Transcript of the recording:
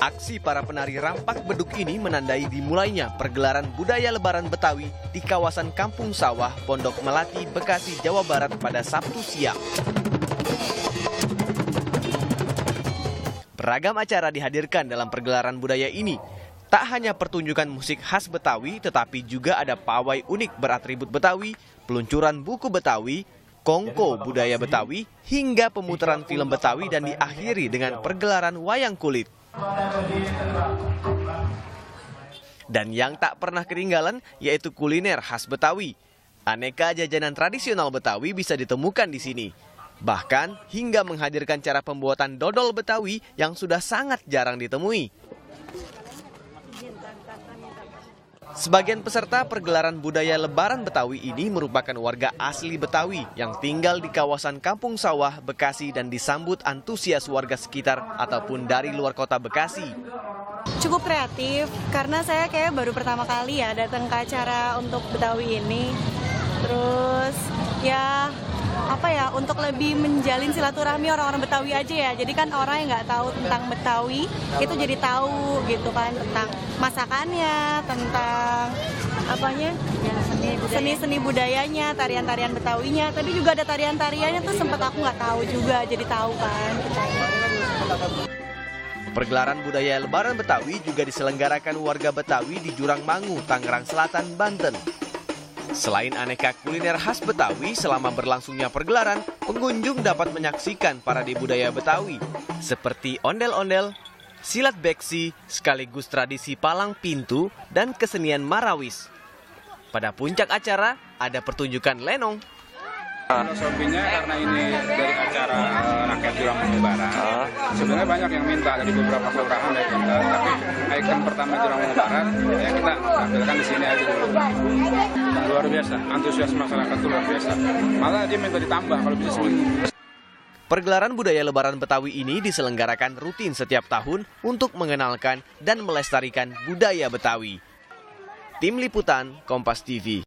Aksi para penari rampak beduk ini menandai dimulainya pergelaran budaya Lebaran Betawi di kawasan Kampung Sawah, Pondok Melati, Bekasi, Jawa Barat pada Sabtu siang. Beragam acara dihadirkan dalam pergelaran budaya ini. Tak hanya pertunjukan musik khas Betawi, tetapi juga ada pawai unik beratribut Betawi, peluncuran buku Betawi, kongko budaya Betawi, hingga pemutaran film Betawi dan diakhiri dengan pergelaran wayang kulit. Dan yang tak pernah ketinggalan yaitu kuliner khas Betawi. Aneka jajanan tradisional Betawi bisa ditemukan di sini. Bahkan hingga menghadirkan cara pembuatan dodol Betawi yang sudah sangat jarang ditemui. Sebagian peserta pergelaran budaya Lebaran Betawi ini merupakan warga asli Betawi yang tinggal di kawasan Kampung Sawah, Bekasi dan disambut antusias warga sekitar ataupun dari luar kota Bekasi. Cukup kreatif karena saya kayak baru pertama kali ya datang ke acara untuk Betawi ini. Terus ya untuk lebih menjalin silaturahmi orang-orang Betawi aja ya. Jadi kan orang yang nggak tahu tentang Betawi itu jadi tahu gitu kan tentang masakannya, tentang seni-seni budayanya, tarian-tarian Betawinya. Tapi juga ada tarian-tariannya tuh sempat aku nggak tahu juga, jadi tahu kan. Pergelaran budaya Lebaran Betawi juga diselenggarakan warga Betawi di Jurang Mangu, Tangerang Selatan, Banten. Selain aneka kuliner khas Betawi, selama berlangsungnya pergelaran, pengunjung dapat menyaksikan parade budaya Betawi seperti ondel-ondel, silat beksi, sekaligus tradisi palang pintu, dan kesenian marawis. Pada puncak acara, ada pertunjukan lenong. Filosofinya karena ini dari acara rakyat Jurang Mangu Barat, sebenarnya banyak yang minta dari beberapa kelurahan yang minta, tapi ikon pertama Jurang Mangu Barat ya kita tampilkan di sini aja dulu. Luar biasa, antusias masyarakat itu luar biasa. Malah dia minta ditambah kalau bisa seminggu. Pergelaran budaya Lebaran Betawi ini diselenggarakan rutin setiap tahun untuk mengenalkan dan melestarikan budaya Betawi. Tim Liputan, Kompas TV.